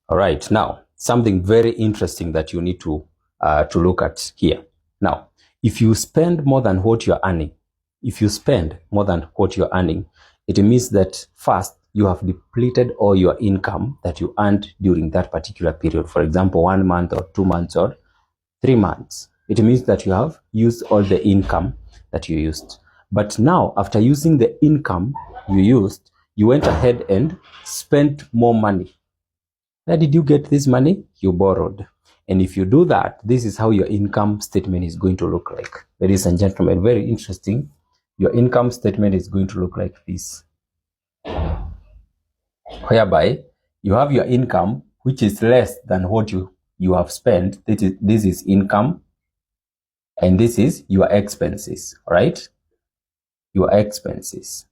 All right, now something very interesting that you need to look at here. Now, if you spend more than what you're earning, it means that first you have depleted all your income that you earned during that particular period. For example, 1 month or 2 months or 3 months. It means that you have used all the income that you used. But now, after using the income you used, you went ahead and spent more money. Where did you get this money? You borrowed. And if you do that, this is how your income statement is going to look like. Ladies and gentlemen, very interesting. Your income statement is going to look like this. Whereby you have your income, which is less than what you have spent. This is income. And this is your expenses, right? Your expenses.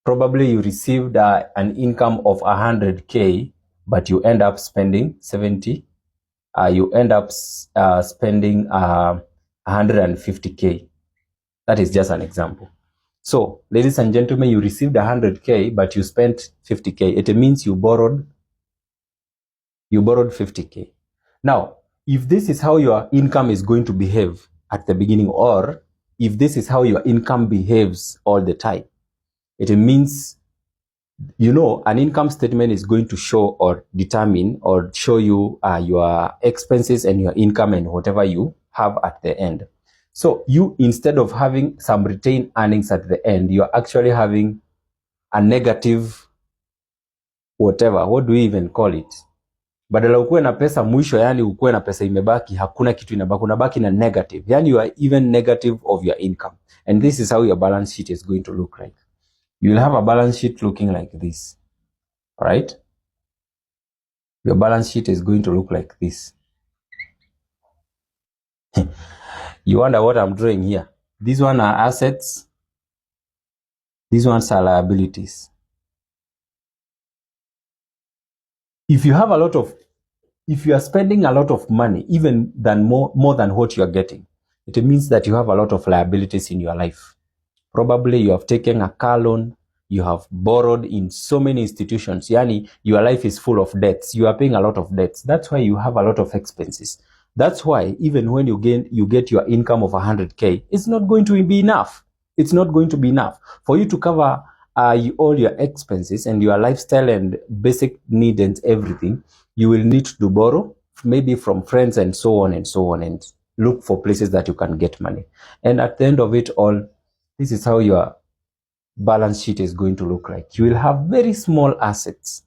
Probably you received an income of 100K, but you end up spending 70. You end up spending 150K. That is just an example. So, ladies and gentlemen, you received 100K, but you spent 50K. It means you borrowed 50K. Now, if this is how your income is going to behave at the beginning, or if this is how your income behaves all the time, it means, an income statement is going to show or determine or show you your expenses and your income and whatever you have at the end. So you, instead of having some retained earnings at the end, you're actually having a negative whatever. What do we even call it? Badala ukuwe na pesa mwisho, yani ukuwe na pesa imebaki, hakuna kitu inabaki, unabaki na negative. Yani you are even negative of your income. And this is how your balance sheet is going to look like. You will have a balance sheet looking like this. Right? Your balance sheet is going to look like this. You wonder what I'm drawing here. These ones are assets. These ones are liabilities. If you are spending a lot of money, even than more than what you are getting, it means that you have a lot of liabilities in your life. Probably you have taken a car loan, you have borrowed in so many institutions. Yani, your life is full of debts. You are paying a lot of debts. That's why you have a lot of expenses. That's why even when you get your income of 100K, it's not going to be enough. It's not going to be enough for you to cover all your expenses and your lifestyle and basic needs and everything. You will need to borrow, maybe from friends and so on, and look for places that you can get money. And at the end of it all, this is how your balance sheet is going to look like. You will have very small assets,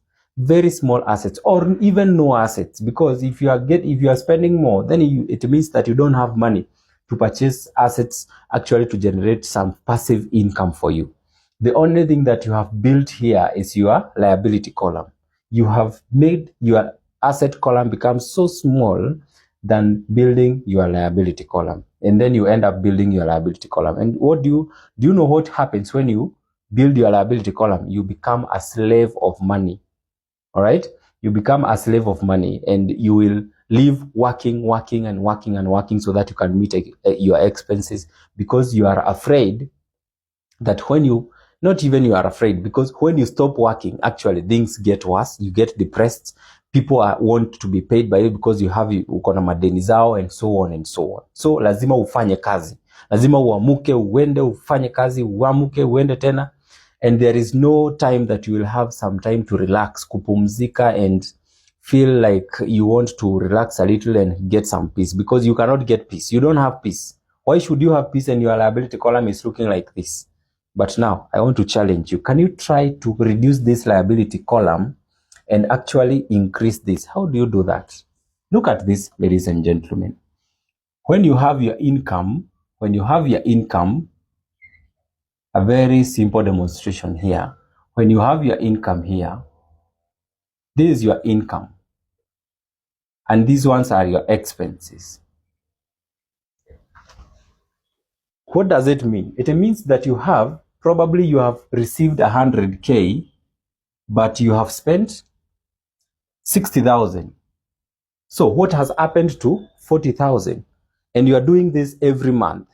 or even no assets, because if you are spending more, then it means that you don't have money to purchase assets actually to generate some passive income for you. The only thing that you have built here is your liability column. You have made your asset column become so small than building your liability column. And then you end up building your liability column. And what do you know what happens when you build your liability column? You become a slave of money. All right? You become a slave of money, and you will live working so that you can meet your expenses, because you are afraid that you are afraid, because when you stop working, actually things get worse. You get depressed. People want to be paid by you because uko na madeni zao, and so on and so on. So lazima ufanye kazi, lazima uamuke uende ufanye kazi, uamuke uende tena, and there is no time that you will have some time to relax, kupumzika, and feel like you want to relax a little and get some peace, because you cannot get peace. You don't have peace. Why should you have peace and your liability column is looking like this? But now I want to challenge you. Can you try to reduce this liability column and actually increase this? How do you do that? Look at this, ladies and gentlemen. When you have your income, a very simple demonstration here. When you have your income here, this is your income, and these ones are your expenses. What does it mean? It means that you have received 100K, but you have spent 60,000. So what has happened to 40,000? And you are doing this every month.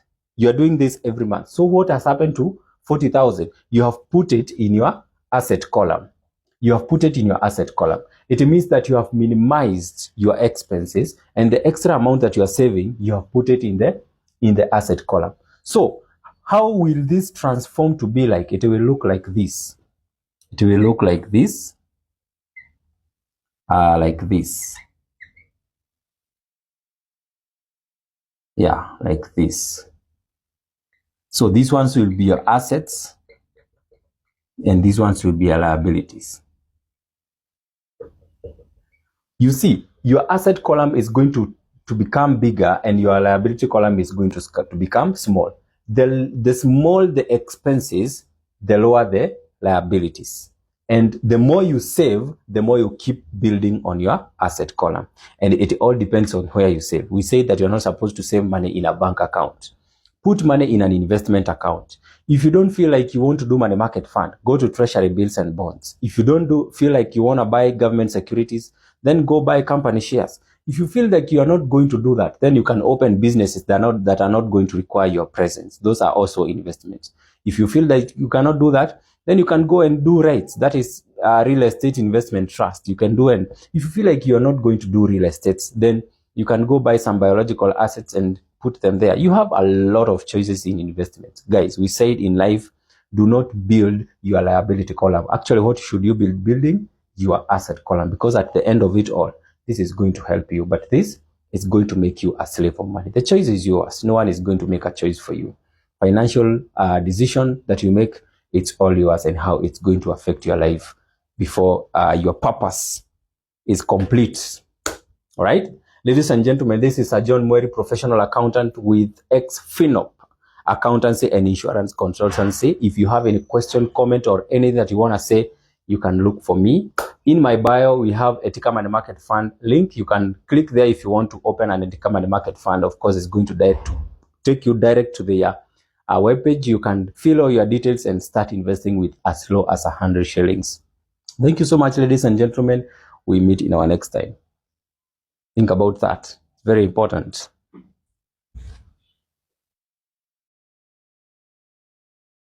So what has happened to 40,000? You have put it in your asset column. you have put it in your asset column. It means that you have minimized your expenses, and the extra amount that you are saving, you have put it in the asset column. So how will this transform to be like? It will look like this. It will look like this. Like this. Yeah, like this. So these ones will be your assets, and these ones will be your liabilities. You see, your asset column is going to become bigger, and your liability column is going to become small. The small the expenses, the lower the liabilities. And the more you save, the more you keep building on your asset column. And it all depends on where you save. We say that you're not supposed to save money in a bank account. Put money in an investment account. If you don't feel like you want to do money market fund, go to treasury bills and bonds. If you don't feel like you want to buy government securities, then go buy company shares. If you feel like you are not going to do that, then you can open businesses that are not going to require your presence. Those are also investments. If you feel like you cannot do that, then you can go and do REITs. That is real estate investment trust. You can do, and if you feel like you're not going to do real estate, then you can go buy some biological assets and put them there. You have a lot of choices in investments. Guys, we said in life, do not build your liability column. Actually, what should you be building? Your asset column, because at the end of it all, this is going to help you, but this is going to make you a slave of money. The choice is yours. No one is going to make a choice for you. Financial decision that you make, it's all yours, and how it's going to affect your life before your purpose is complete. All right, ladies and gentlemen, this is John Mweri, professional accountant with X-Finop Accountancy and Insurance Consultancy. If you have any question, comment, or anything that you want to say, you can look for me. In my bio, we have a Etika Money Market Fund link. You can click there if you want to open an Etika Money Market Fund. Of course, it's going to take you direct to the webpage. You can fill all your details and start investing with as low as 100 shillings. Thank you so much, ladies and gentlemen. We meet in our next time. Think about that. Very important.